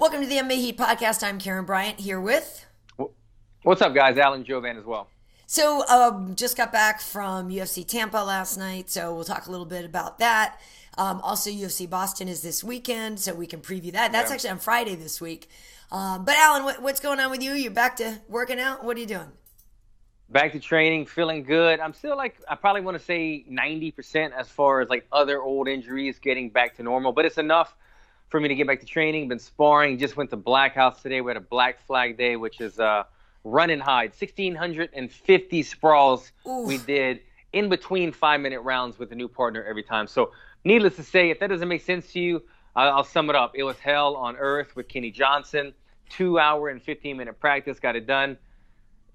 Welcome to the MMA Heat podcast. I'm Karyn Bryant here with... What's up, guys? Alan Jouban as well. So, just got back from UFC Tampa last night, so we'll talk a little bit about that. Also, UFC Boston is this weekend, so we can preview that. That's actually on Friday this week. But Alan, what's going on with you? You're back to working out? What are you doing? Back to training, feeling good. I'm still I probably want to say 90% as far as other old injuries getting back to normal, but it's enough for me to get back to training. Been sparring, just went to Black House today. We had a Black Flag Day, which is run and hide. 1,650 sprawls. Oof. We did in between 5-minute rounds with a new partner every time. So needless to say, if that doesn't make sense to you, I'll sum it up. It was hell on earth with Kenny Johnson. 2-hour and 15-minute practice, got it done.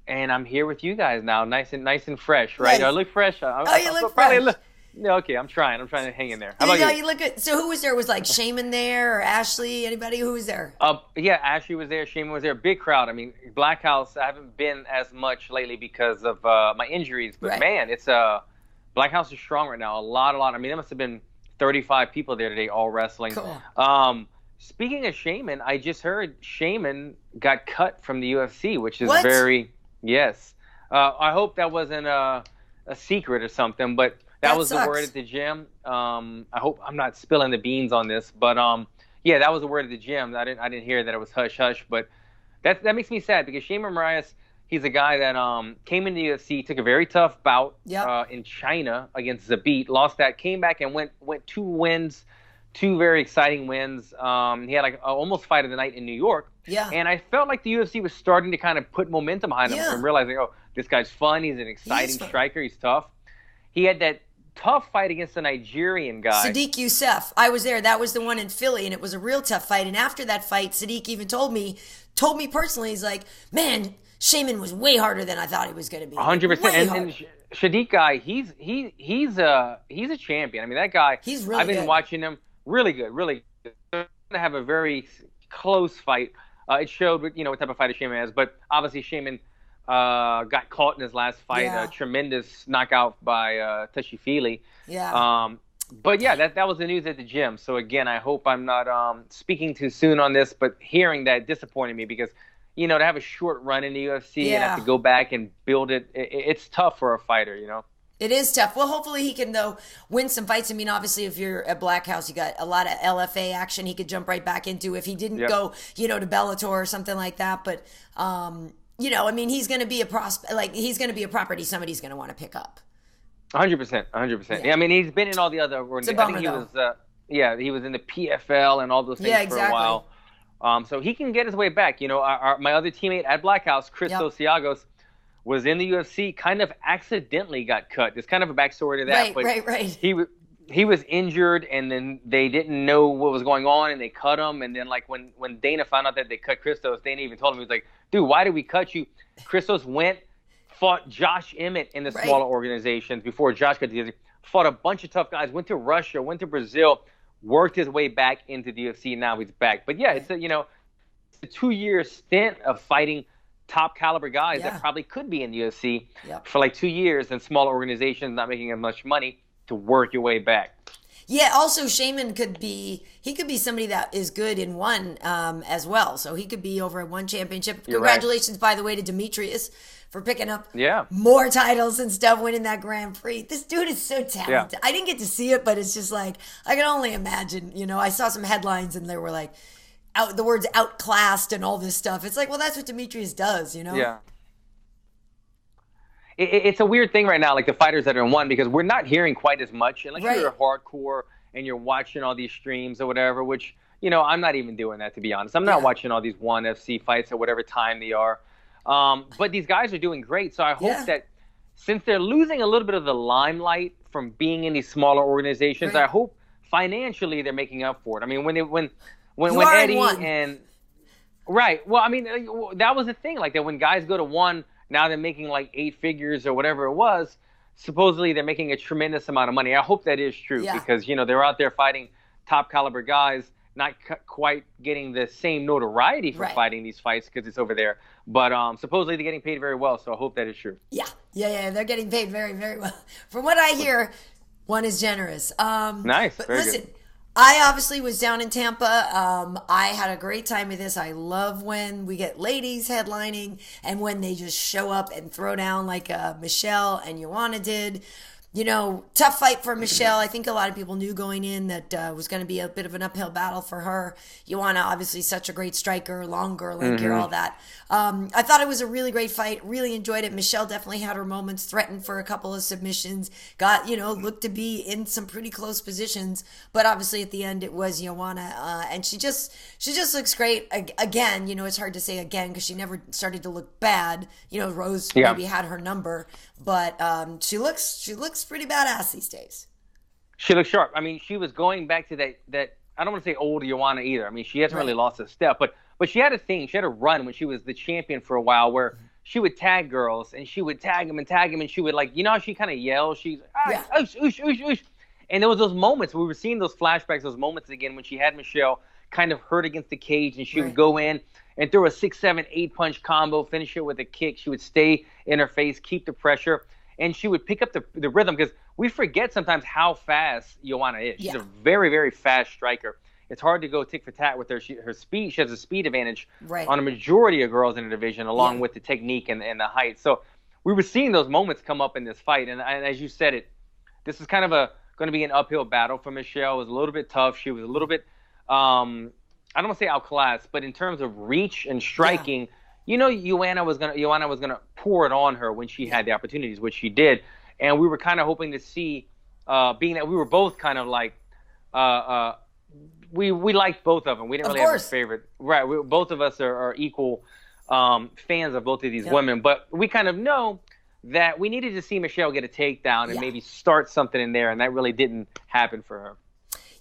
And I'm here with you guys now, nice and fresh, right? Nice. Do I look fresh? You look fresh. Okay, I'm trying to hang in there. How about you? You look good. So who was there? Was Shaymin there or Ashley? Anybody? Who was there? Yeah, Ashley was there. Shaymin was there. Big crowd. I mean, Black House, I haven't been as much lately because of my injuries. But man, it's Black House is strong right now. A lot. I mean, there must have been 35 people there today, all wrestling. Cool. Speaking of Shaymin, I just heard Shaymin got cut from the UFC, which is yes. I hope that wasn't a secret or something, but that was the word at the gym. I hope I'm not spilling the beans on this, but yeah, that was the word at the gym. I didn't hear that it was hush hush, but that makes me sad because Shaymin Reyes, he's a guy that came into the UFC, took a very tough bout in China against Zabit, lost that, came back and went 2 wins, 2 very exciting wins. He had almost fight of the night in New York. Yeah. And I felt like the UFC was starting to kind of put momentum behind him and realizing, this guy's fun. He's an exciting striker. He's tough. He had that tough fight against a Nigerian guy. Sadiq Youssef. I was there. That was the one in Philly, and it was a real tough fight. And after that fight, Sadiq even told me personally, he's like, man, Shaymin was way harder than I thought he was going to be. 100%. And Sadiq guy, he's a champion. I mean, that guy, he's really I've been good. Watching him. Really good. Going to have a very close fight. It showed what type of fighter Shaymin has, but obviously Shaymin got caught in his last fight. A tremendous knockout by Touchy-Feely. Yeah. But yeah, that was the news at the gym. So again, I hope I'm not speaking too soon on this, but hearing that disappointed me because to have a short run in the UFC and have to go back and build it, it's tough for a fighter, It is tough. Well, hopefully he can, though, win some fights. I mean, obviously, if you're at Black House, you got a lot of LFA action he could jump right back into if he didn't go, to Bellator or something like that. But, I mean, he's going to be a prospect. He's going to be a property somebody's going to want to pick up. 100%. 100%. Yeah, I mean, he's been in all the other organizations. I think he was in the PFL and all those things for a while. So he can get his way back. My other teammate at Black House, Christos Siagos, was in the UFC, kind of accidentally got cut. There's kind of a backstory to that. Right. He was injured, and then they didn't know what was going on, and they cut him. And then, when Dana found out that they cut Christos, Dana even told him, he was like, dude, why did we cut you? Christos fought Josh Emmett in the smaller organizations before Josh got to the UFC, fought a bunch of tough guys, went to Russia, went to Brazil, worked his way back into the UFC. Now he's back. But, yeah, it's a 2-year stint of fighting top caliber guys that probably could be in the UFC for 2 years in smaller organizations, not making as much money to work your way back. Yeah, also Shaymin could be somebody that is good in one as well. So he could be over at one championship. Congratulations, by the way, to Demetrius for picking up more titles and stuff, winning that Grand Prix. This dude is so talented. I didn't get to see it, but it's just I can only imagine. I saw some headlines and they were the words outclassed and all this stuff. It's well, that's what Demetrius does, Yeah. It's a weird thing right now, the fighters that are in one, because we're not hearing quite as much unless you're hardcore and you're watching all these streams or whatever, which, I'm not even doing that, to be honest. I'm not watching all these ONE FC fights at whatever time they are. But these guys are doing great. So I hope that since they're losing a little bit of the limelight from being in these smaller organizations, I hope financially they're making up for it. I mean, when Eddie and well, I mean, that was the thing, that when guys go to one, now they're making 8 figures or whatever it was. Supposedly they're making a tremendous amount of money. I hope that is true because they're out there fighting top caliber guys, not quite getting the same notoriety for fighting these fights because it's over there. But supposedly they're getting paid very well, so I hope that is true. Yeah, they're getting paid very, very well. From what I hear, one is generous. Nice. But very listen. good. I obviously was down in Tampa. I had a great time with this. I love when we get ladies headlining and when they just show up and throw down like Michelle and Joanna did. You know, tough fight for Michelle. I think a lot of people knew going in that was going to be a bit of an uphill battle for her. Joanna, obviously, such a great striker, longer, lankier, all that. I thought it was a really great fight. Really enjoyed it. Michelle definitely had her moments, threatened for a couple of submissions. Got, looked to be in some pretty close positions. But obviously, at the end, it was Joanna. And she just looks great. Again, it's hard to say again because she never started to look bad. Rose maybe had her number. But she looks pretty badass these days. She looks sharp. I mean, she was going back to that I don't want to say old Joanna either. I mean, she hasn't really lost a step, but she had a thing. She had a run when she was the champion for a while where she would tag girls and she would tag them, and she would how she kind of yells. She's oosh, oosh, oosh, oosh. And there was those moments we were seeing those flashbacks, those moments again when she had Michelle kind of hurt against the cage and she would go in and throw a 6, 7, 8 punch combo, finish it with a kick. She would stay in her face, keep the pressure, and she would pick up the rhythm because we forget sometimes how fast Joanna is. She's a very, very fast striker. It's hard to go tick for tat with her. Her speed, she has a speed advantage on a majority of girls in the division, along with the technique and the height. So we were seeing those moments come up in this fight, and as you said this is kind of going to be an uphill battle for Michelle. It was a little bit tough. She was a little bit I don't want to say outclassed, but in terms of reach and striking, Joanna was gonna pour it on her when she had the opportunities, which she did, and we were kind of hoping to see, being that we were both kind of like, we liked both of them. We didn't really have a favorite, right? Both of us are equal fans of both of these women, but we kind of know that we needed to see Michelle get a takedown and maybe start something in there, and that really didn't happen for her.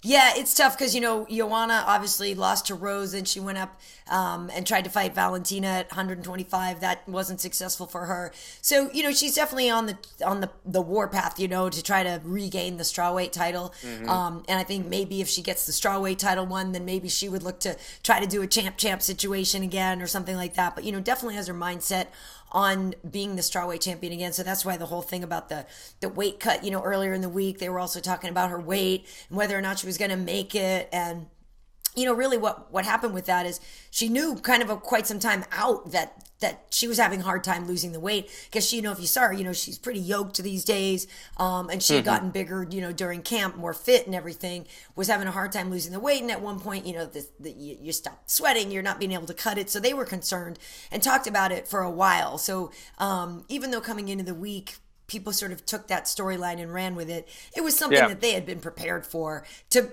Yeah, it's tough because, Joanna obviously lost to Rose and she went up and tried to fight Valentina at 125. That wasn't successful for her. So, she's definitely on the warpath, to try to regain the strawweight title. And I think maybe if she gets the strawweight title won, then maybe she would look to try to do a champ situation again or something like that. But, definitely has her mindset on being the strawweight champion again. So that's why the whole thing about the weight cut, earlier in the week, they were also talking about her weight and whether or not she was going to make it. And, really what happened with that is she knew kind of quite some time out that she was having a hard time losing the weight because she, if you saw her, she's pretty yoked these days. And she had gotten bigger, during camp, more fit and everything, was having a hard time losing the weight. And at one point, you stop sweating, you're not being able to cut it. So they were concerned and talked about it for a while. So even though coming into the week, people sort of took that storyline and ran with it. It was something that they had been prepared for to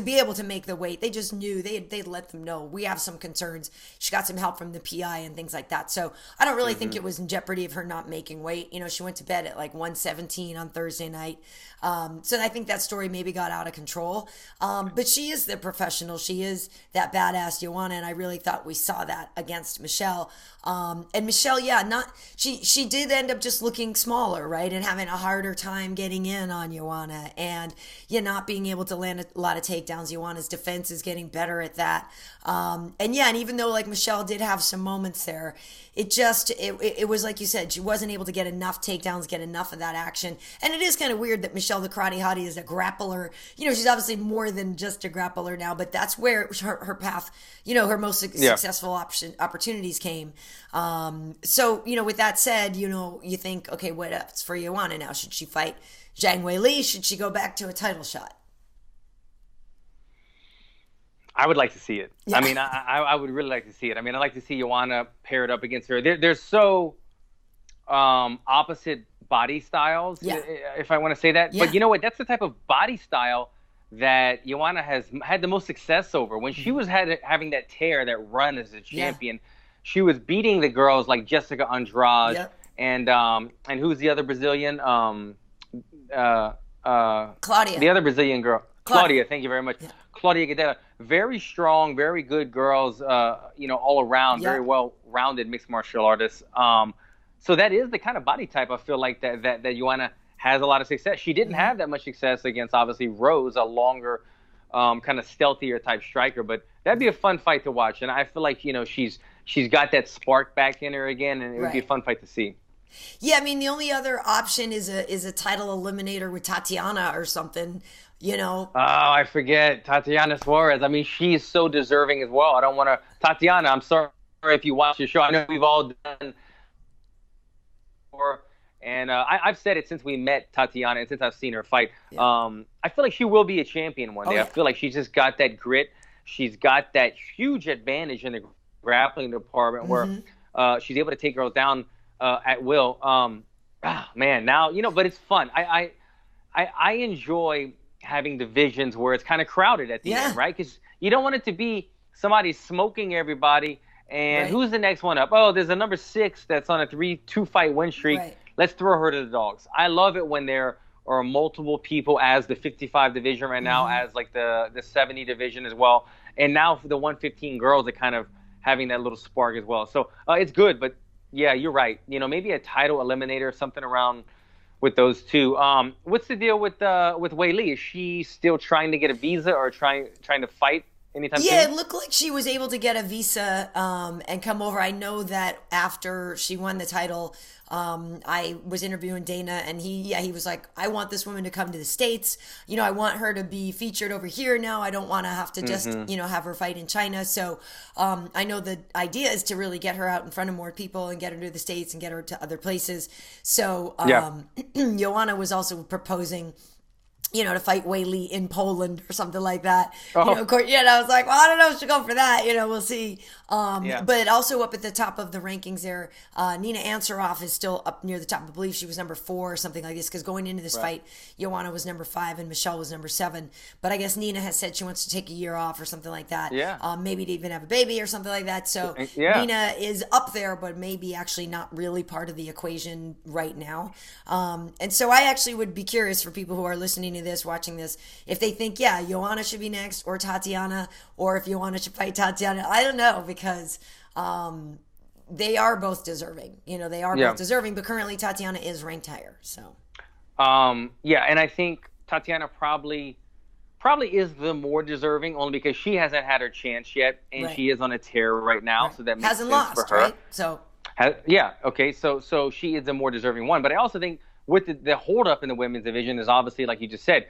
be able to make the weight. They just knew they'd let them know we have some concerns. She got some help from the PI and things like that. So I don't really think it was in jeopardy of her not making weight. She went to bed at like 117 on Thursday night. So I think that story maybe got out of control. But she is the professional. She is that badass Joanna. And I really thought we saw that against Michelle. And Michelle, she did end up just looking smaller, right? And having a harder time getting in on Joanna and not being able to land a lot of takedowns. Joanna's defense is getting better at that. And even though like Michelle did have some moments there, it was like you said, she wasn't able to get enough takedowns, get enough of that action. And it is kind of weird that Michelle, the karate hottie, is a grappler. She's obviously more than just a grappler now, but that's where her path, her most successful opportunities came. So, with that said, you think, okay, what else for Joanna now? Should she fight Zhang Weili? Should she go back to a title shot? I would like to see it. Yeah. I mean, I would really like to see it. I mean, I'd like to see Joanna paired up against her. They're so opposite body styles, if I want to say that. Yeah. But you know what? That's the type of body style that Joanna has had the most success over. When she was having that tear, that run as a champion, she was beating the girls like Jessica Andrade and who's the other Brazilian? Claudia. The other Brazilian girl. Claudia, thank you very much. Yeah. Claudia Gadelha. Very strong, very good girls, all around, very well-rounded mixed martial artists. So that is the kind of body type I feel like that Joanna has a lot of success. She didn't have that much success against, obviously, Rose, a longer, kind of stealthier type striker. But that'd be a fun fight to watch. And I feel like, she's got that spark back in her again, and it would be a fun fight to see. Yeah, I mean, the only other option is a title eliminator with Tatiana or something, you know. Oh, I forget. Tatiana Suarez. I mean, she's so deserving as well. I don't want to... Tatiana, I'm sorry if you watch the show. I know we've all done... And I've said it since we met Tatiana and since I've seen her fight. Yeah. I feel like she will be a champion one day. Yeah. I feel like she's just got that grit. She's got that huge advantage in the grappling department where she's able to take girls down at will. Man, now, you know, but it's fun. I enjoy having divisions where it's kind of crowded at the end, right? Because you don't want it to be somebody smoking everybody. And who's the next one up? Oh, there's a number 6 that's on a 2-fight win streak. Right. Let's throw her to the dogs. I love it when there are multiple people as the 55 division right now, as like the 70 division as well. And now for the 115 girls, are kind of having that little spark as well. So it's good. But yeah, you're right. You know, maybe a title eliminator, something around with those two. What's the deal with Weili? Is she still trying to get a visa or trying to fight? Yeah, it looked like she was able to get a visa and come over. I know that after she won the title, I was interviewing Dana, and he was like, I want this woman to come to the States. You know, I want her to be featured over here now. I don't want to have to just, you know, have her fight in China. So I know the idea is to really get her out in front of more people and get her to the States and get her to other places. So Joanna was also proposing, you know, to fight Weili in Poland or something like that. You know, of course, I was like, well, I don't know if she'll go for that. You know, we'll see. But also up at the top of the rankings there, Nina Ansaroff is still up near the top. I believe she was number 4 or something like this, because going into this fight, Joanna was number 5 and Michelle was number 7. But I guess Nina has said she wants to take a year off or something like that. Maybe to even have a baby or something like that. So Nina is up there, but maybe actually not really part of the equation right now. And so I actually would be curious for people who are listening to this, watching this, if they think, Joanna should be next, or Tatiana, or if Joanna should fight Tatiana. I don't know, because they are both deserving. You know, they are both deserving, but currently Tatiana is ranked higher. So, and I think Tatiana probably is the more deserving, only because she hasn't had her chance yet, and she is on a tear right now, so that makes hasn't sense lost, for her. Right? So, so she is the more deserving one. But I also think with the holdup in the women's division is obviously, like you just said,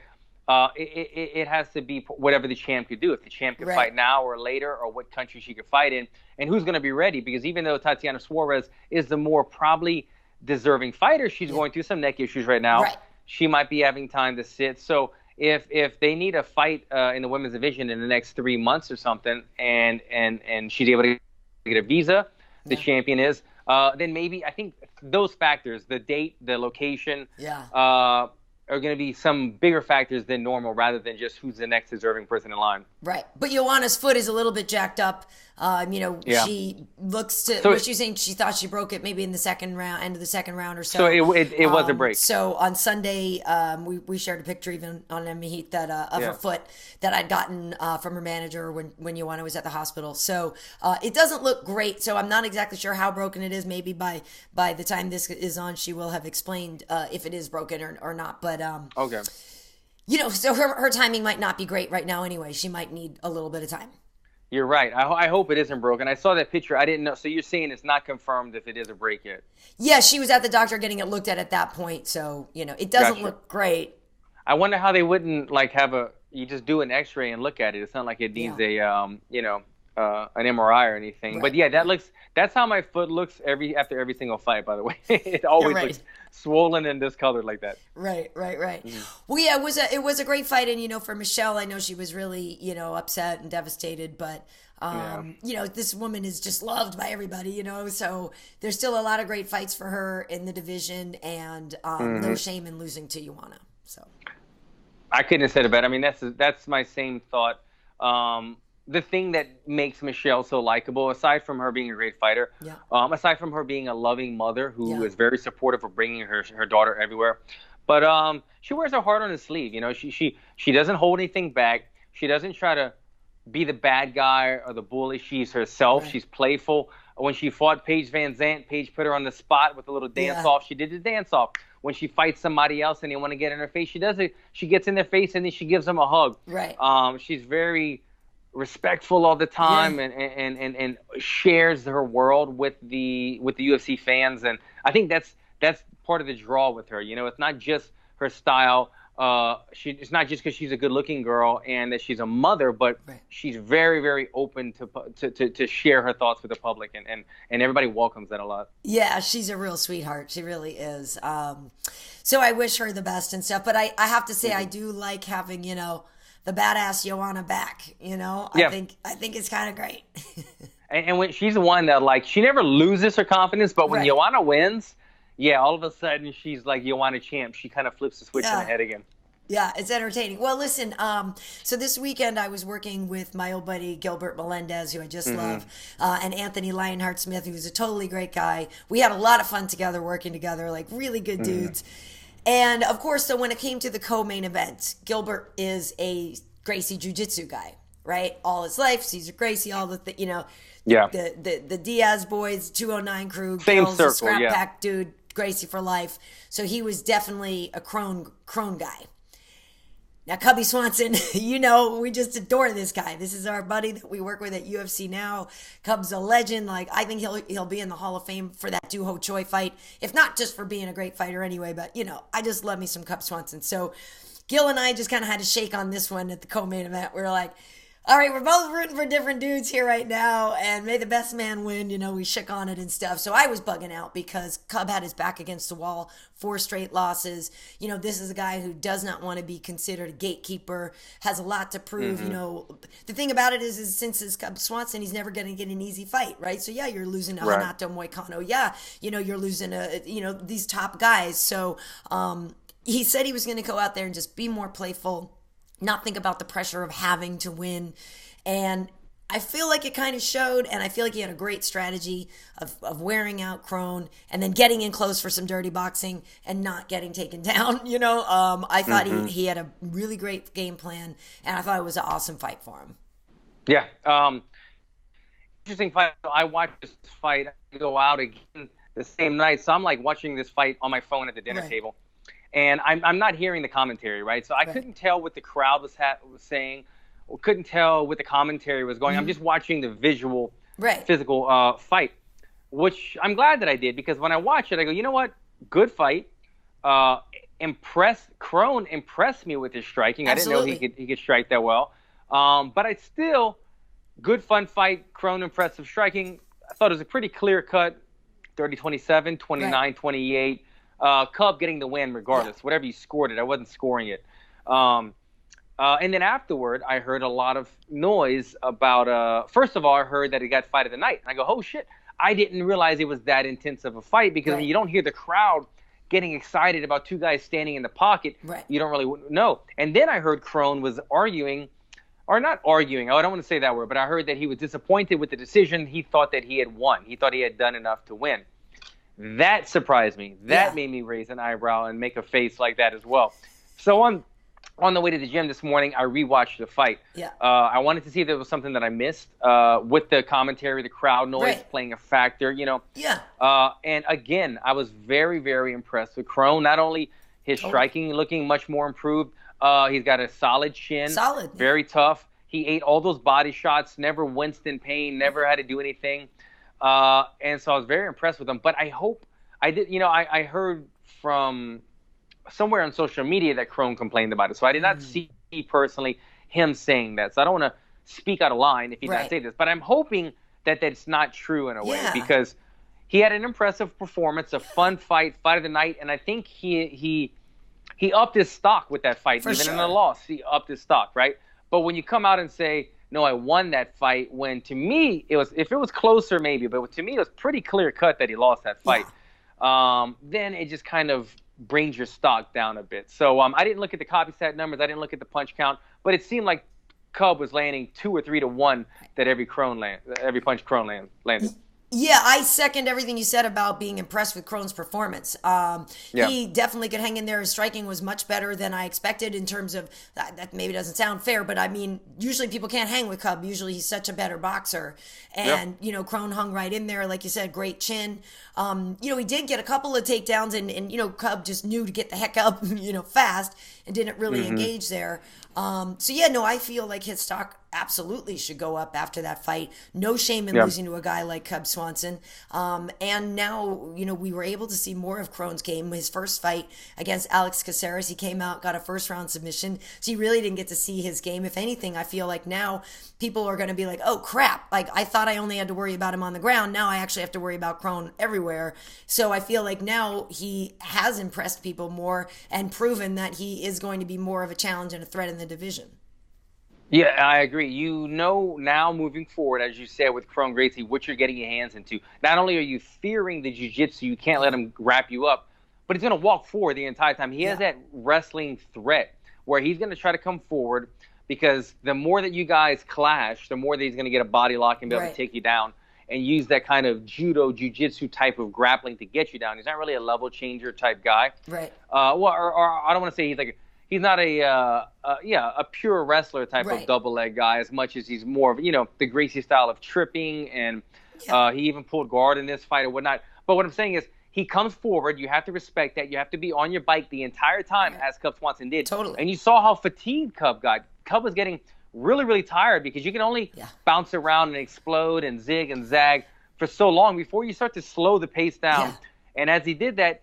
it has to be whatever the champ could do. If the champ could fight now or later, or what country she could fight in, and who's going to be ready. Because even though Tatiana Suarez is the more probably deserving fighter, she's going through some neck issues right now. She might be having time to sit. So if they need a fight in the women's division in the next 3 months or something, and she's able to get a visa, the champion is, then maybe I think those factors, the date, the location, are going to be some bigger factors than normal, rather than just who's the next deserving person in line. Right. But Joanna's foot is a little bit jacked up. She looks to, what she's saying, she thought she broke it maybe in the end of the second round or so. So it was a break. So on Sunday, we shared a picture even on MMA that of her foot that I'd gotten from her manager when Joanna was at the hospital. So it doesn't look great. So I'm not exactly sure how broken it is. Maybe by the time this is on, she will have explained if it is broken or not. But okay. You know, so her timing might not be great right now anyway. She might need a little bit of time. You're right. I hope it isn't broken. I saw that picture. I didn't know. So you're saying it's not confirmed if it is a break yet? Yeah, she was at the doctor getting it looked at that point. So, you know, it doesn't look great. I wonder how they wouldn't you just do an x-ray and look at it. It's not like it needs an MRI or anything. Right. But that's how my foot looks after every single fight, by the way. It always looks swollen and discolored like that. Right. Mm-hmm. Well, yeah, it was a great fight. And, you know, for Michelle, I know she was really, you know, upset and devastated, but you know, this woman is just loved by everybody, you know, so there's still a lot of great fights for her in the division, and no shame in losing to Joanna. So I couldn't have said it better. I mean, that's my same thought. The thing that makes Michelle so likable, aside from her being a great fighter, aside from her being a loving mother who is very supportive of bringing her daughter everywhere, but she wears her heart on her sleeve. You know, she doesn't hold anything back. She doesn't try to be the bad guy or the bully. She's herself. Right. She's playful. When she fought Paige Van Zandt, Paige put her on the spot with a little dance-off. She did the dance-off. When she fights somebody else and they want to get in her face, she does it. She gets in their face and then she gives them a hug. Right. She's very respectful all the time and shares her world with the UFC fans, and I think that's part of the draw with her. It's not just her style. It's not just because she's a good-looking girl and that she's a mother, but she's very, very open to share her thoughts with the public, and everybody welcomes that a lot. Yeah, she's a real sweetheart. She really is. So I wish her the best and stuff. But I have to say, I do like having the badass Joanna back. I think it's kind of great. and when she's the one that she never loses her confidence, but when Joanna wins. Yeah, all of a sudden she's like Joanna champ. She kind of flips the switch in her head again. Yeah, it's entertaining. Well, listen, so this weekend I was working with my old buddy Gilbert Melendez, who I just love, and Anthony Lionheart-Smith, who's a totally great guy. We had a lot of fun together, working together, really good dudes. And, of course, so when it came to the co-main event, Gilbert is a Gracie jiu-jitsu guy, right? All his life, Cesar Gracie, all the the Diaz boys, 209 crew, same girls, circle, scrap pack dude, Gracie for life. So he was definitely a Kron guy. Now, Cubby Swanson, we just adore this guy. This is our buddy that we work with at UFC now. Cub's a legend. I think he'll be in the Hall of Fame for that Doo-Ho Choi fight, if not just for being a great fighter anyway. But, I just love me some Cub Swanson. So Gil and I just kind of had to shake on this one at the co-main event. We were like, all right, we're both rooting for different dudes here right now, and may the best man win. We shook on it and stuff. So I was bugging out because Cub had his back against the wall, 4 straight losses. This is a guy who does not want to be considered a gatekeeper, has a lot to prove. The thing about it is since it's Cub Swanson, he's never going to get an easy fight, right? So, yeah, you're losing to Renato Moicano. Yeah, you're losing these top guys. So he said he was going to go out there and just be more playful, not think about the pressure of having to win. And I feel like it kind of showed, and I feel like he had a great strategy of wearing out Kron and then getting in close for some dirty boxing and not getting taken down. I thought he had a really great game plan, and I thought it was an awesome fight for him. Yeah. Interesting fight. I watched this fight go out again the same night. So I'm watching this fight on my phone at the dinner table. And I'm not hearing the commentary, right? So I couldn't tell what the crowd was saying, or couldn't tell what the commentary was going. I'm just watching the visual, physical fight, which I'm glad that I did, because when I watch it, I go, you know what? Good fight. Kron impressed me with his striking. Absolutely. I didn't know he could strike that well. But it's still good, fun fight. Kron impressive striking. I thought it was a pretty clear cut, 30-27, 29-28. Cub getting the win regardless. Whatever you scored it, I wasn't scoring it. And then afterward, I heard a lot of noise about, first of all, I heard that it got fight of the night. And I go, oh, shit. I didn't realize it was that intense of a fight, because when you don't hear the crowd getting excited about two guys standing in the pocket, you don't really know. And then I heard Kron was arguing, or not arguing, I don't want to say that word, but I heard that he was disappointed with the decision. He thought that he had won. He thought he had done enough to win. That surprised me. That made me raise an eyebrow and make a face like that as well. So on the way to the gym this morning, I rewatched the fight. I wanted to see if there was something that I missed with the commentary, the crowd noise playing a factor, And again, I was very, very impressed with Kron. Not only his striking looking much more improved, he's got a solid chin. Very tough. He ate all those body shots, never winced in pain, never had to do anything. And so I was very impressed with him. But I hope I did. I heard from somewhere on social media that Kron complained about it. So I did not see personally him saying that. So I don't want to speak out of line if he didn't say this. But I'm hoping that that's not true in a way, because he had an impressive performance, a fun fight of the night, and I think he upped his stock with that fight. Even in a loss, he upped his stock, right? But when you come out and say, no, I won that fight, when to me it was, if it was closer maybe, but to me it was pretty clear cut that he lost that fight. Then it just kind of brings your stock down a bit. So I didn't look at the copy-stat numbers, I didn't look at the punch count, but it seemed like Cub was landing 2 or 3 to 1 that every punch Kron landed. Yeah, I second everything you said about being impressed with Kron's performance. He definitely could hang in there. His striking was much better than I expected in terms of, that maybe doesn't sound fair, but I mean, usually people can't hang with Cub. Usually he's such a better boxer. And, Kron hung right in there. Like you said, great chin. He did get a couple of takedowns and Cub just knew to get the heck up, fast and didn't really engage there. I feel like his stock absolutely should go up after that fight. No shame in losing to a guy like Cubby Swanson. And now, you know, we were able to see more of Kron's game. His first fight against Alex Caceres, he came out, got a first-round submission. So you really didn't get to see his game. If anything, I feel like now people are going to be like, oh, crap. Like, I thought I only had to worry about him on the ground. Now I actually have to worry about Kron everywhere. So I feel like now he has impressed people more and proven that he is going to be more of a challenge and a threat in the division. Yeah, I agree. You know now moving forward, as you said with Kron Gracie, what you're getting your hands into. Not only are you fearing the jiu-jitsu, you can't let him wrap you up, but he's going to walk forward the entire time. He has that wrestling threat where he's going to try to come forward because the more that you guys clash, the more that he's going to get a body lock and be able to take you down and use that kind of judo, jiu-jitsu type of grappling to get you down. He's not really a level changer type guy. Right. Or I don't want to say he's not a pure wrestler type of double leg guy as much as he's more of, you know, the Gracie style of tripping. And he even pulled guard in this fight or whatnot. But what I'm saying is he comes forward. You have to respect that. You have to be on your bike the entire time as Cubby Swanson did. Totally. And you saw how fatigued Cub got. Cub was getting really, really tired because you can only bounce around and explode and zig and zag for so long before you start to slow the pace down. And as he did that,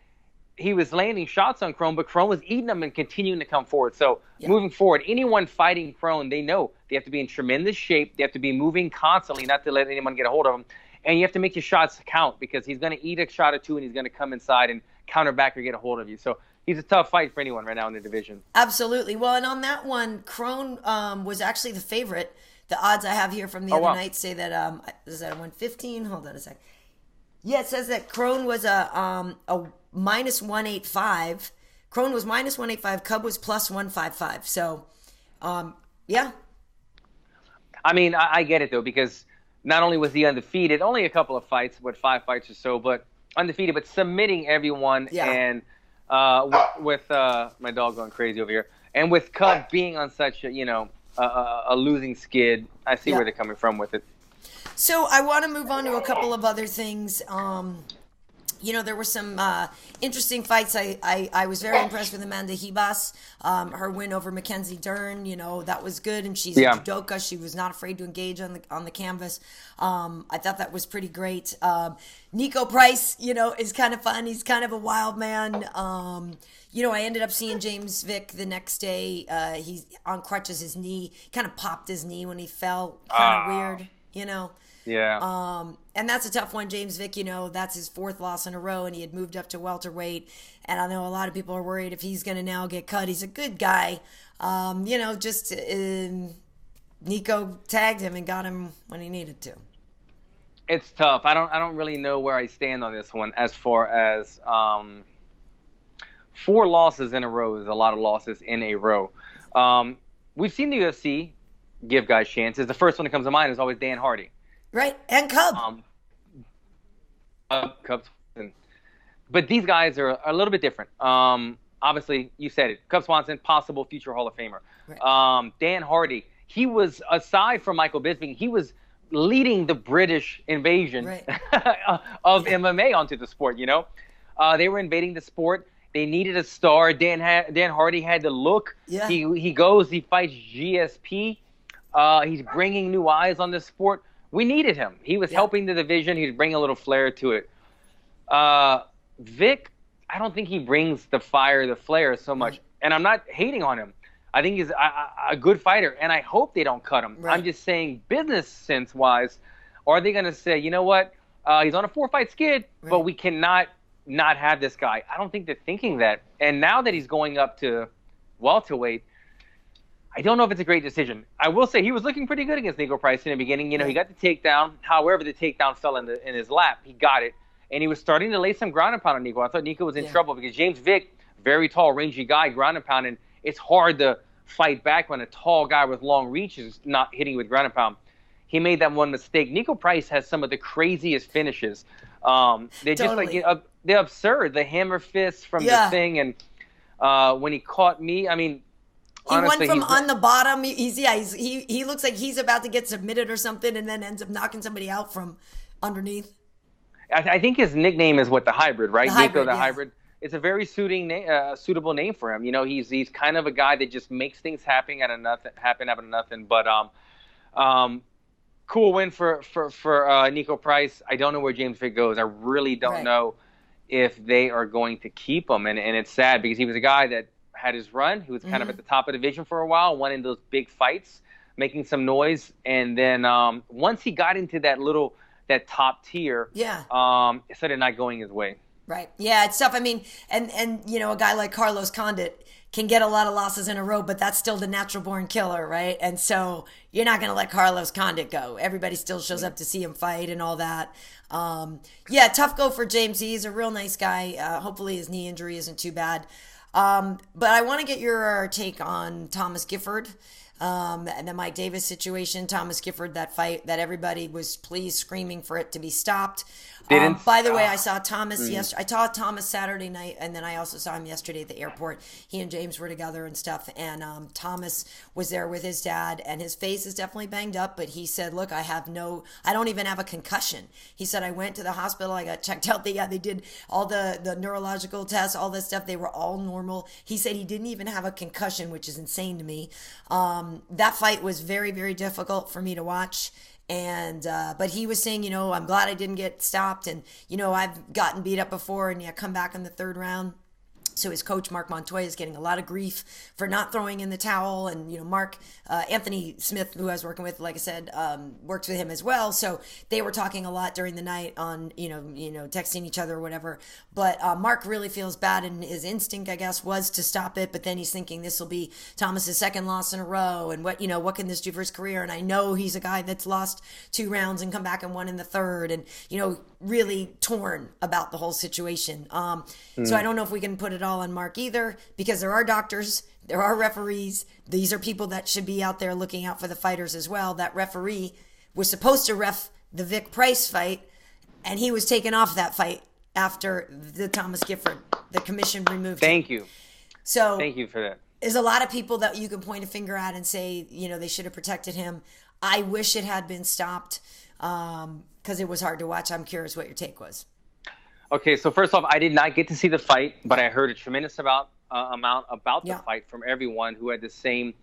he was landing shots on Kron, but Kron was eating them and continuing to come forward. So moving forward, anyone fighting Kron, they know they have to be in tremendous shape. They have to be moving constantly, not to let anyone get a hold of them. And you have to make your shots count because he's going to eat a shot or two and he's going to come inside and counter back or get a hold of you. So he's a tough fight for anyone right now in the division. Absolutely. Well, and on that one, Kron was actually the favorite. The odds I have here from the other night say that is that a 115? Hold on a sec. Yeah, it says that Kron was a minus 185. Kron was minus 185. Cub was plus 155. So, yeah. I mean, I get it though because not only was he undefeated, only a couple of fights, 5 fights or so, but undefeated, but submitting everyone and. With my dog going crazy over here, and with Cub being on such a losing skid, I see where they're coming from with it. So I want to move on to a couple of other things. There were some interesting fights. I was very impressed with Amanda Ribas. Her win over Mackenzie Dern, that was good. And she's a judoka. She was not afraid to engage on the canvas. I thought that was pretty great. Niko Price, is kind of fun. He's kind of a wild man. I ended up seeing James Vick the next day. He's on crutches. His knee kind of popped his knee when he fell. Kind of weird, Yeah. And that's a tough one. James Vick, that's his fourth loss in a row, and he had moved up to welterweight. And I know a lot of people are worried if he's going to now get cut. He's a good guy. Niko tagged him and got him when he needed to. It's tough. I don't really know where I stand on this one as far as 4 losses in a row is a lot of losses in a row. We've seen the UFC give guys chances. The first one that comes to mind is always Dan Hardy. Right, and Cub. Cubs. But these guys are a little bit different. Obviously, you said it. Cubby Swanson, possible future Hall of Famer. Right. Dan Hardy, he was, aside from Michael Bisping, he was leading the British invasion of MMA onto the sport, They were invading the sport. They needed a star. Dan Hardy had the look. Yeah. He fights GSP. He's bringing new eyes on this sport. We needed him. He was helping the division. He was bringing a little flair to it. Vick, I don't think he brings the fire, the flair so much. And I'm not hating on him. I think he's a good fighter, and I hope they don't cut him. Right. I'm just saying business sense-wise, are they going to say, you know what, he's on a 4-fight skid, but we cannot not have this guy. I don't think they're thinking that. And now that he's going up to welterweight, I don't know if it's a great decision. I will say he was looking pretty good against Niko Price in the beginning. He got the takedown. However, the takedown fell in his lap. He got it. And he was starting to lay some ground and pound on Niko. I thought Niko was in trouble because James Vick, very tall, rangy guy, ground and pound. And it's hard to fight back when a tall guy with long reach is not hitting with ground and pound. He made that one mistake. Niko Price has some of the craziest finishes. They're just they're absurd. The hammer fist from the thing. And when he caught me, I mean, he honestly, went from on the bottom. He looks like he's about to get submitted or something, and then ends up knocking somebody out from underneath. I think his nickname is the hybrid, right? Niko the hybrid. It's a very suitable name for him. He's kind of a guy that just makes things happen out of nothing. But Cool win for Niko Price. I don't know where James Vick goes. I really don't know if they are going to keep him. And it's sad because he was a guy that had his run. He was kind of at the top of the division for a while, won in those big fights, making some noise. And then once he got into that top tier, it started not going his way. Right. Yeah, it's tough. I mean, and a guy like Carlos Condit can get a lot of losses in a row, but that's still the natural born killer, right? And so you're not going to let Carlos Condit go. Everybody still shows up to see him fight and all that. Tough go for James. He's a real nice guy. Hopefully his knee injury isn't too bad. But I want to get your take on Thomas Gifford and the Mike Davis situation. Thomas Gifford, that fight that everybody was pleased, screaming for it to be stopped. By the way, I saw Thomas I saw Thomas Saturday night, and then I also saw him yesterday at the airport. He and James were together and stuff, and Thomas was there with his dad, and his face is definitely banged up, but he said, look, I don't even have a concussion. He said, I went to the hospital, I got checked out. They did all the neurological tests, all this stuff. They were all normal. He said he didn't even have a concussion, which is insane to me. That fight was very, very difficult for me to watch. And but he was saying, I'm glad I didn't get stopped. And, I've gotten beat up before and come back in the third round. So his coach, Mark Montoya, is getting a lot of grief for not throwing in the towel. And, Mark, Anthony Smith, who I was working with, like I said, works with him as well. So they were talking a lot during the night on, texting each other or whatever. But Mark really feels bad, and his instinct, I guess, was to stop it. But then he's thinking this will be Thomas's second loss in a row. And what can this do for his career? And I know he's a guy that's lost 2 rounds and come back and won in the third. And, really torn about the whole situation. So I don't know if we can put it all on Mark either, because there are doctors, there are referees. These are people that should be out there looking out for the fighters as well. That referee was supposed to ref the Vick Price fight, and he was taken off that fight after the Thomas Gifford. The commission removed him. Thank you. So thank you for that. There's a lot of people that you can point a finger at and say, they should have protected him. I wish it had been stopped. Because it was hard to watch. I'm curious what your take was. Okay, so first off, I did not get to see the fight, but I heard a tremendous amount about the fight from everyone who had the same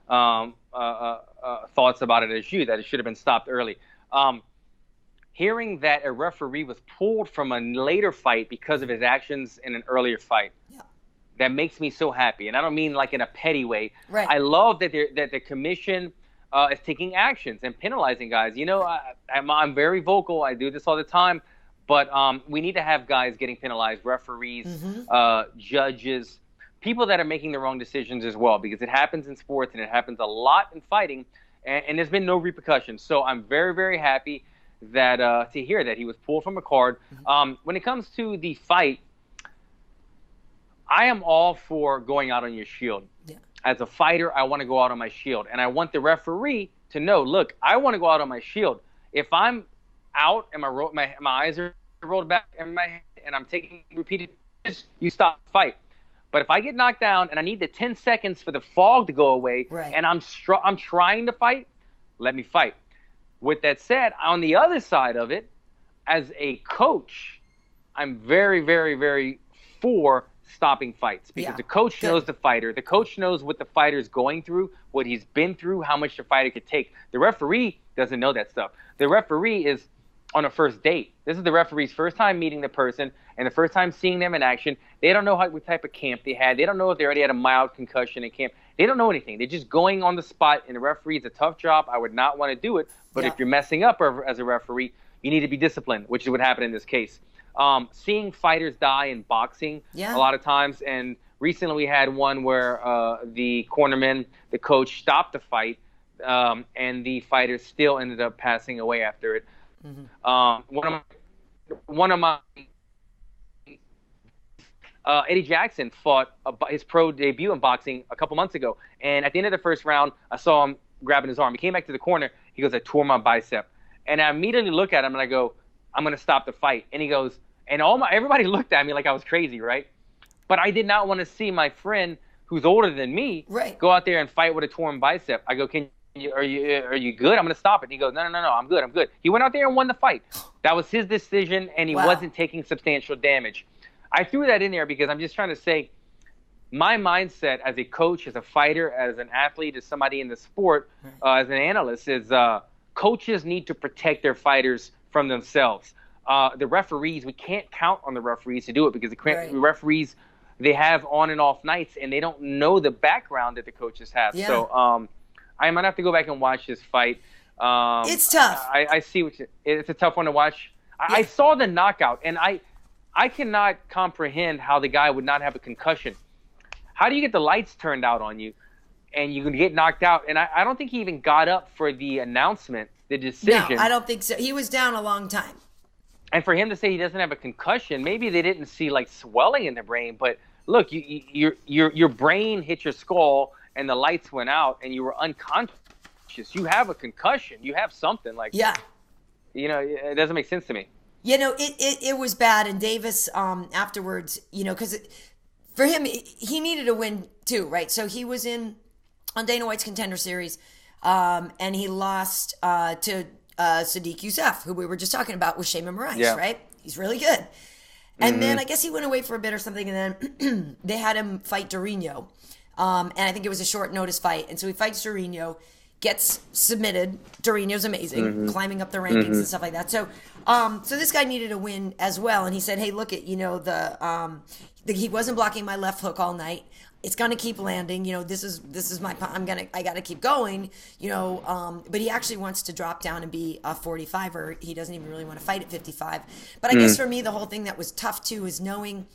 thoughts about it as you, that it should have been stopped early. Hearing that a referee was pulled from a later fight because of his actions in an earlier fight, that makes me so happy. And I don't mean like in a petty way. Right. I love that the commission is taking actions and penalizing guys. I'm very vocal. I do this all the time. But we need to have guys getting penalized, referees, judges, people that are making the wrong decisions as well, because it happens in sports and it happens a lot in fighting, and there's been no repercussions. So I'm very, very happy that to hear that he was pulled from a card. When it comes to the fight, I am all for going out on your shield. Yeah. As a fighter, I want to go out on my shield. And I want the referee to know, look, I want to go out on my shield. If I'm out and my eyes are rolled back in my head and I'm taking repeated hits, you stop the fight. But if I get knocked down and I need the 10 seconds for the fog to go away, and I'm trying to fight, let me fight. With that said, on the other side of it, as a coach, I'm very, very, very for stopping fights, because the coach knows the fighter. The coach knows what the fighter's going through, what he's been through, how much the fighter could take. The referee doesn't know that stuff. The referee is on a first date. This is the referee's first time meeting the person and the first time seeing them in action. They don't know what type of camp they had. They don't know if they already had a mild concussion in camp. They don't know anything. They're just going on the spot, and the referee is a tough job. I would not want to do it. But if you're messing up as a referee, you need to be disciplined, which is what happened in this case. Seeing fighters die in boxing a lot of times, and recently we had one where the cornerman, the coach, stopped the fight, and the fighter still ended up passing away after it. One of my Eddie Jackson fought his pro debut in boxing a couple months ago, and at the end of the first round, I saw him grabbing his arm. He came back to the corner. He goes, I tore my bicep. And I immediately look at him and I go, I'm going to stop the fight. And he goes, and everybody looked at me like I was crazy, right? But I did not want to see my friend, who's older than me, go out there and fight with a torn bicep. I go, are you good? I'm going to stop it. And he goes, no, I'm good. He went out there and won the fight. That was his decision, and he wasn't taking substantial damage. I threw that in there because I'm just trying to say, my mindset as a coach, as a fighter, as an athlete, as somebody in the sport, as an analyst, is coaches need to protect their fighters from themselves. The referees, we can't count on the referees to do it because the referees, they have on and off nights, and they don't know the background that the coaches have. Yeah. So I might have to go back and watch this fight. It's tough. I see it's a tough one to watch. I saw the knockout, and I cannot comprehend how the guy would not have a concussion. How do you get the lights turned out on you and you can get knocked out? And I don't think he even got up for the announcement, the decision. No, I don't think so. He was down a long time. And for him to say he doesn't have a concussion, maybe they didn't see like swelling in the brain. But look, your brain hit your skull and the lights went out and you were unconscious. You have a concussion. You have something like, it doesn't make sense to me. It was bad. And Davis afterwards, because for him, he needed a win too, right? So he was on Dana White's Contender Series, and he lost to Sadiq Youssef, who we were just talking about with Shaymin Reyes, right? He's really good. And then I guess he went away for a bit or something, and then they had him fight Durinho. And I think it was a short notice fight. And so he fights Durinho, gets submitted. Durinho's amazing, climbing up the rankings and stuff like that. So this guy needed a win as well. And he said, hey, look at, he wasn't blocking my left hook all night. It's going to keep landing. This is my, I got to keep going, but he actually wants to drop down and be a 45er. He doesn't even really want to fight at 55. But I guess for me, the whole thing that was tough too is knowing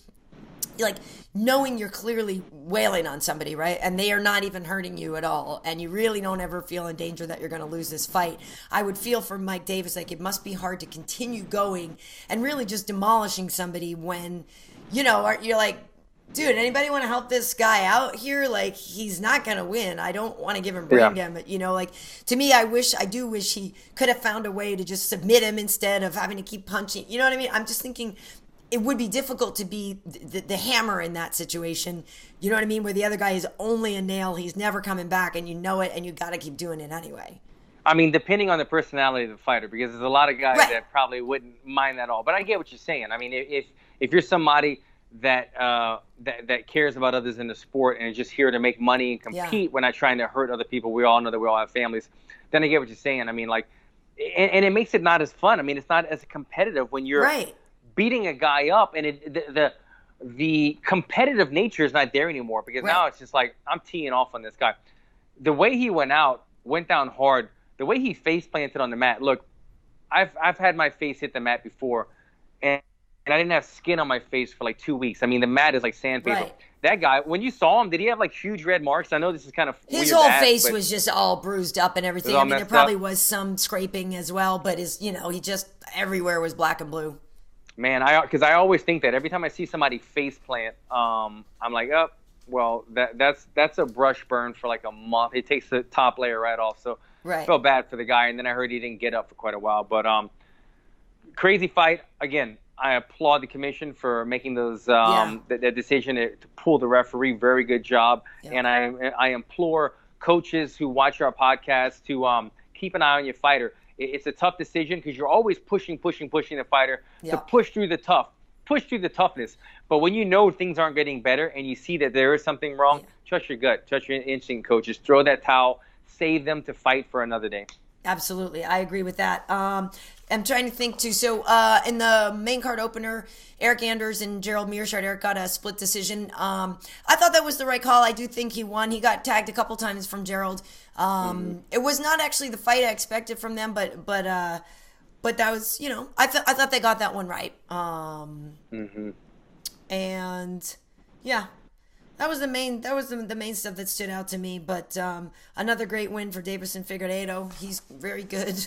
you're clearly wailing on somebody, right? And they are not even hurting you at all. And you really don't ever feel in danger that you're going to lose this fight. I would feel for Mike Davis, like it must be hard to continue going and really just demolishing somebody when, you're like, dude, anybody want to help this guy out here? Like, he's not going to win. I don't want to give him brain damage. To me, I do wish he could have found a way to just submit him instead of having to keep punching. You know what I mean? I'm just thinking it would be difficult to be the hammer in that situation. You know what I mean? Where the other guy is only a nail. He's never coming back, and you know it, and you got to keep doing it anyway. I mean, depending on the personality of the fighter, because there's a lot of guys that probably wouldn't mind that at all. But I get what you're saying. I mean, if you're somebody that cares about others in the sport and is just here to make money and compete, we're not trying to hurt other people. We all know that we all have families. Then I get what you're saying. I mean, like, and it makes it not as fun. I mean, it's not as competitive when you're beating a guy up, and the competitive nature is not there anymore, because now it's just like, I'm teeing off on this guy. The way he went down hard, the way he face planted on the mat. Look, I've had my face hit the mat before, and I didn't have skin on my face for like 2 weeks. I mean, the mat is like sandpaper. Right. That guy, when you saw him, did he have like huge red marks? I know this is kind of his whole face was just all bruised up and everything. I mean, there probably was some scraping as well, but he just everywhere was black and blue. Man, because I always think that every time I see somebody face plant, I'm like, oh, well, that's a brush burn for like a month. It takes the top layer right off. So I felt bad for the guy, and then I heard he didn't get up for quite a while. But crazy fight. Again, I applaud the commission for making those the decision to pull the referee. Very good job. And I implore coaches who watch our podcast to keep an eye on your fighter. It's a tough decision because you're always pushing the fighter to push through the toughness. But when you know things aren't getting better and you see that there is something wrong, trust your gut, trust your instinct, coaches. Throw that towel, save them to fight for another day. Absolutely. I agree with that. I'm trying to think too. So in the main card opener, Eric Anders and Gerald Mearshart, Eric got a split decision. I thought that was the right call. I do think he won. He got tagged a couple times from Gerald. It was not actually the fight I expected from them, but that was, I thought they got that one right. And yeah, that was the main stuff that stood out to me. But another great win for Davison Figueiredo. He's very good.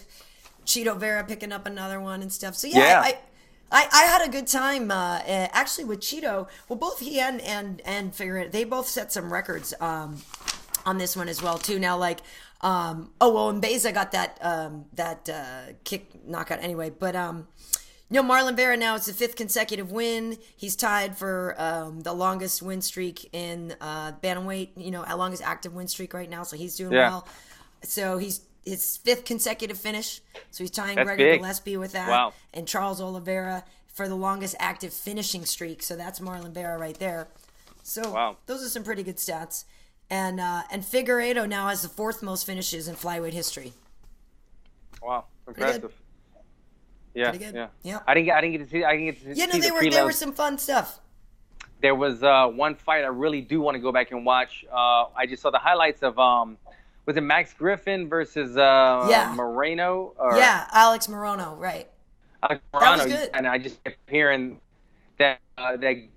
Chito Vera picking up another one and stuff. So I had a good time actually with Chito. Well, both he and Figueiredo, they both set some records on this one as well too. Now, like and Beza got that kick knockout anyway. But Marlon Vera now, it's the 5th consecutive win. He's tied for the longest win streak in bantamweight. Our longest active win streak right now. So he's doing well. So he's his 5th consecutive finish. So he's tying Gregor Gillespie with that. And Charles Oliveira for the longest active finishing streak. So that's Marlon Vera right there. So those are some pretty good stats. And Figueiredo now has the 4th most finishes in flyweight history. Wow, impressive. Yeah, pretty good. Yeah. I didn't get to see. There were some fun stuff. There was one fight I really do want to go back and watch. I just saw the highlights of was it Max Griffin versus Moreno? Alex Morono, right? Alex Morono, that was good. And I just kept hearing that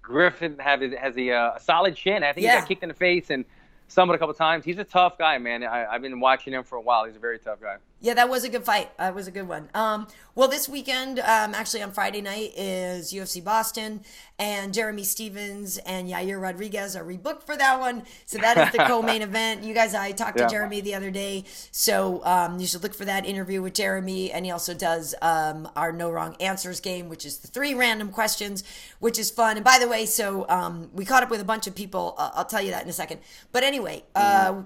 Griffin has a solid chin. I think he got kicked in the face and stumbled a couple times. He's a tough guy, man. I've been watching him for a while. He's a very tough guy. Yeah, that was a good fight. That was a good one. Well, this weekend, actually on Friday night, is UFC Boston, and Jeremy Stephens and Yair Rodriguez are rebooked for that one. So that is the co-main event. You guys, I talked to Jeremy the other day, so you should look for that interview with Jeremy. And he also does our No Wrong Answers game, which is the 3 random questions, which is fun. And by the way, so we caught up with a bunch of people. I'll tell you that in a second. But anyway,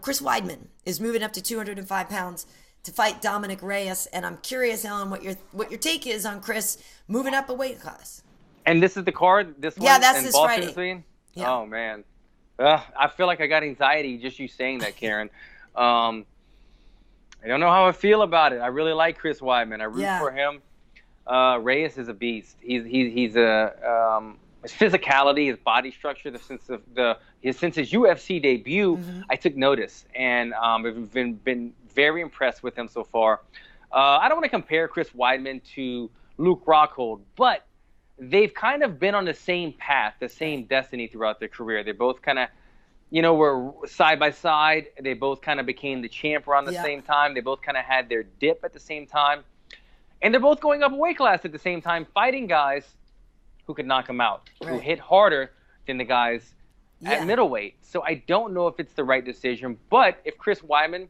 Chris Weidman is moving up to 205 pounds to fight Dominic Reyes, and I'm curious, Ellen, what your take is on Chris moving up a weight class. And this is the card. This one. Yeah, that's this Friday. Yeah. Oh man, I feel like I got anxiety just you saying that, Karyn. I don't know how I feel about it. I really like Chris Weidman. I root for him. Reyes is a beast. He's his physicality, his body structure, since his UFC debut, I took notice, and I've been very impressed with him so far. I don't want to compare Chris Weidman to Luke Rockhold, but they've kind of been on the same path, the same destiny throughout their career. They both kind of, were side by side. They both kind of became the champ around the same time. They both kind of had their dip at the same time. And they're both going up a weight class at the same time, fighting guys who could knock them out, who hit harder than the guys at middleweight. So I don't know if it's the right decision, but if Chris Weidman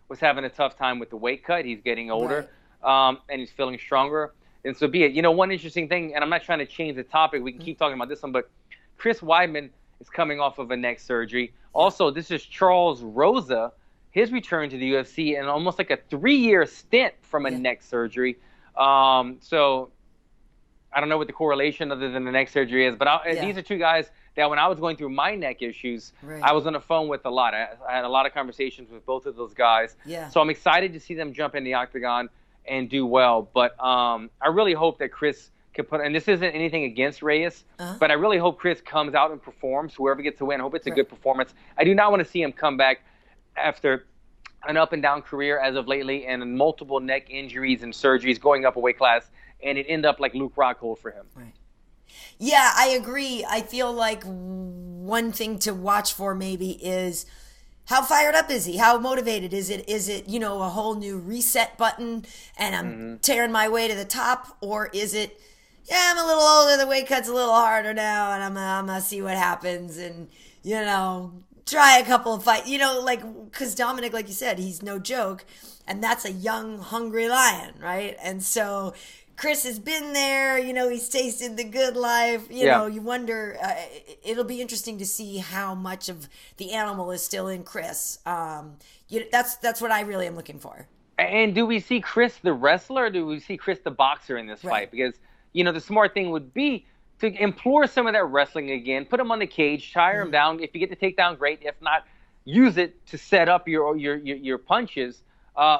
was having a tough time with the weight cut, he's getting older, and he's feeling stronger, and so be it. One interesting thing, and I'm not trying to change the topic, we can keep talking about this one, but Chris Weidman is coming off of a neck surgery. Also, this is Charles Rosa, his return to the UFC, and almost like a 3-year stint from a neck surgery. So I don't know what the correlation other than the neck surgery is, but these are 2 guys that when I was going through my neck issues, I was on the phone with a lot. I had a lot of conversations with both of those guys. Yeah. So I'm excited to see them jump in the octagon and do well. But I really hope that Chris can put – and this isn't anything against Reyes, but I really hope Chris comes out and performs. Whoever gets to win, I hope it's a good performance. I do not want to see him come back after an up-and-down career as of lately and multiple neck injuries and surgeries going up a weight class, and it end up like Luke Rockhold for him. Right. Yeah, I agree. I feel like one thing to watch for maybe is how fired up is he? How motivated is it? Is it, a whole new reset button and I'm tearing my way to the top? Or is it, I'm a little older, the weight cut's a little harder now and I'm going to see what happens and, try a couple of fights, because Dominic, like you said, he's no joke and that's a young, hungry lion, right? And so Chris has been there, he's tasted the good life. You wonder, it'll be interesting to see how much of the animal is still in Chris. That's what I really am looking for. And do we see Chris the wrestler or do we see Chris the boxer in this fight? Because, the smart thing would be to implore some of that wrestling again, put him on the cage, tire him down. If you get the takedown, great. If not, use it to set up your punches.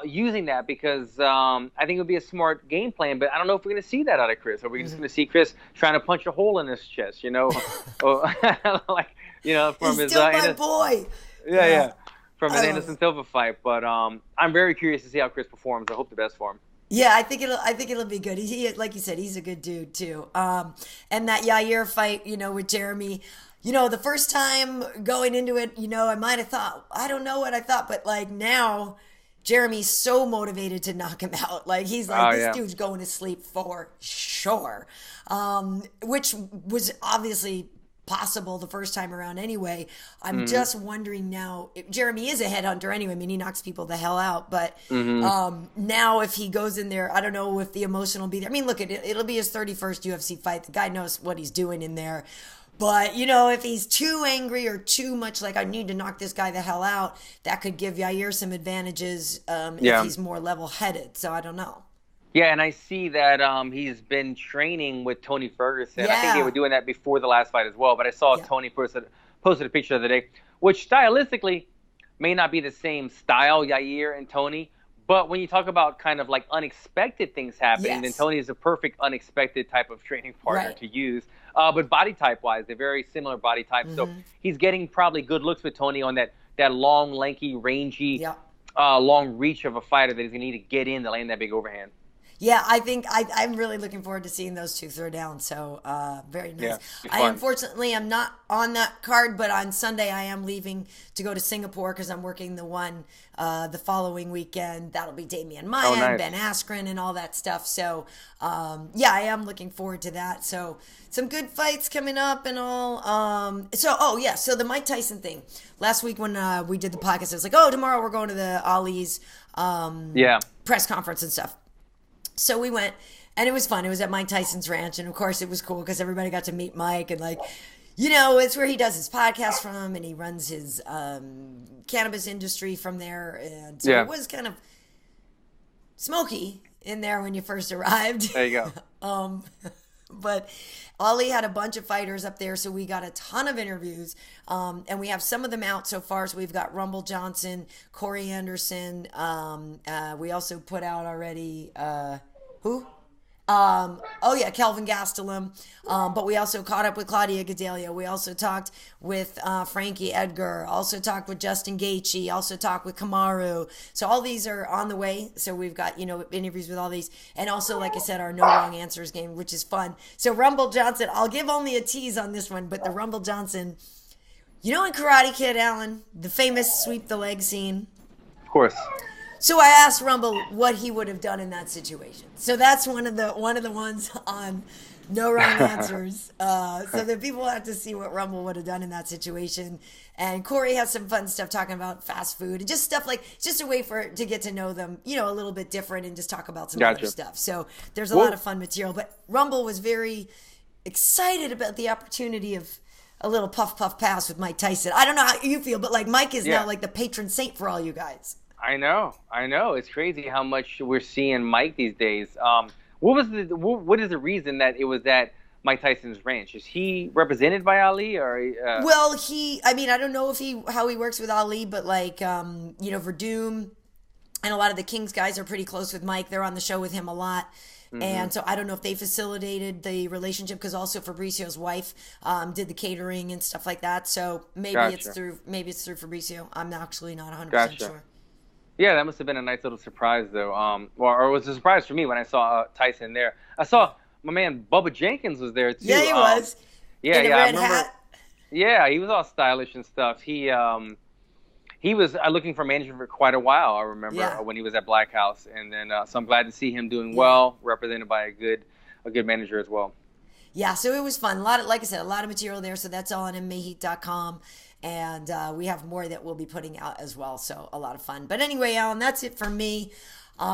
Using that because I think it would be a smart game plan, but I don't know if we're going to see that out of Chris. Are we just going to see Chris trying to punch a hole in his chest, or, from He's his still my boy. Yeah, from his Anderson Silva fight. But I'm very curious to see how Chris performs. I hope the best for him. Yeah, I think it'll be good. He like you said, he's a good dude too. And that Yair fight, with Jeremy. The first time going into it, I might have thought, I don't know what I thought, but like now. Jeremy's so motivated to knock him out. Like, he's like, this dude's going to sleep for sure. Which was obviously possible the first time around anyway. I'm just wondering now, Jeremy is a headhunter anyway. I mean, he knocks people the hell out. But now if he goes in there, I don't know if the emotion will be there. I mean, look, it'll be his 31st UFC fight. The guy knows what he's doing in there. But, if he's too angry or too much like, I need to knock this guy the hell out, that could give Yair some advantages if he's more level-headed. So I don't know. Yeah, and I see that he's been training with Tony Ferguson. Yeah. I think they were doing that before the last fight as well. But I saw Tony post posted a picture the other day, which stylistically may not be the same style, Yair and Tony. But when you talk about kind of like unexpected things happening, then Tony is a perfect unexpected type of training partner to use. But body type-wise, they're very similar body types. So he's getting probably good looks with Tony on that long, lanky, rangy, long reach of a fighter that he's going to need to get in to land that big overhand. Yeah, I think I'm really looking forward to seeing those two throw down. So very nice. Yeah, unfortunately, I'm not on that card, but on Sunday I am leaving to go to Singapore because I'm working the following weekend. That'll be Damian Maya, Ben Askren, and all that stuff. So yeah, I am looking forward to that. So some good fights coming up and all. So the Mike Tyson thing. Last week when we did the podcast, I was like, oh, tomorrow we're going to the Ali's press conference and stuff. So we went, and it was fun. It was at Mike Tyson's ranch, and of course it was cool because everybody got to meet Mike, and it's where he does his podcast from, and he runs his cannabis industry from there, and so it was kind of smoky in there when you first arrived. There you go. But Ali had a bunch of fighters up there, so we got a ton of interviews, and we have some of them out so far. So we've got Rumble Johnson, Corey Anderson. We also put out already Kelvin Gastelum. But we also caught up with Claudia Gadelha. We also talked with Frankie Edgar. Also talked with Justin Gaethje. Also talked with Kamaru. So all these are on the way. So we've got, interviews with all these. And also, like I said, our No Wrong Answers game, which is fun. So Rumble Johnson, I'll give only a tease on this one, but the Rumble Johnson, in Karate Kid, Alan, the famous sweep the leg scene. Of course. So I asked Rumble what he would have done in that situation. So that's one of the ones on No Wrong Answers. So the people have to see what Rumble would have done in that situation. And Corey has some fun stuff talking about fast food and just stuff just a way to get to know them, a little bit different and just talk about some other stuff. So there's a lot of fun material. But Rumble was very excited about the opportunity of a little puff pass with Mike Tyson. I don't know how you feel, but Mike is now the patron saint for all you guys. I know. It's crazy how much we're seeing Mike these days. What is the reason that it was at Mike Tyson's ranch? Is he represented by Ali or? Well, I don't know how he works with Ali, but Verdum and a lot of the Kings guys are pretty close with Mike. They're on the show with him a lot. Mm-hmm. And so I don't know if they facilitated the relationship because also Fabrizio's wife did the catering and stuff like that. So maybe it's through Fabrizio. I'm actually not 100% sure. Yeah, that must have been a nice little surprise, though. Or it was a surprise for me when I saw Tyson there. I saw my man Bubba Jenkins was there, too. Yeah, he was. Yeah, in the red hat. Yeah, he was all stylish and stuff. He was looking for management for quite a while, I remember, when he was at Black House. And then so I'm glad to see him doing well, represented by a good manager as well. Yeah, so it was fun. Like I said, a lot of material there. So that's all on MMAHeat.com. And we have more that we'll be putting out as well. So a lot of fun. But anyway, Alan, that's it for me. People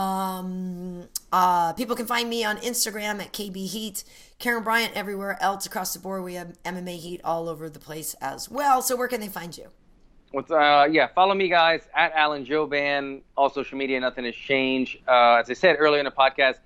can find me on Instagram at KB Heat. Karyn Bryant everywhere else across the board. We have MMA Heat all over the place as well. So where can they find you? Follow me, guys, at Alan Jouban. All social media, nothing has changed. As I said earlier in the podcast,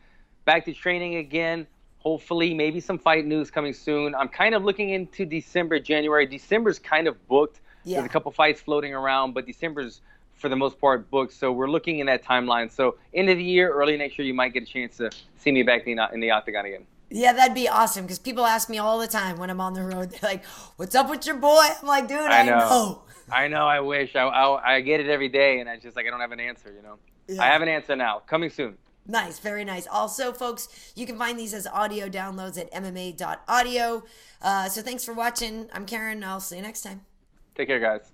back to training again. Hopefully, maybe some fight news coming soon. I'm kind of looking into December, January. December's kind of booked. Yeah. There's a couple fights floating around, but December's, for the most part, booked. So we're looking in that timeline. So end of the year, early next year, you might get a chance to see me back in the octagon again. Yeah, that'd be awesome because people ask me all the time when I'm on the road. They're like, what's up with your boy? I'm like, dude, I know. I know. I wish. I get it every day, and I don't have an answer, Yeah. I have an answer now. Coming soon. Nice, very nice. Also, folks, you can find these as audio downloads at mma.audio. So thanks for watching. I'm Karyn. I'll see you next time. Take care, guys.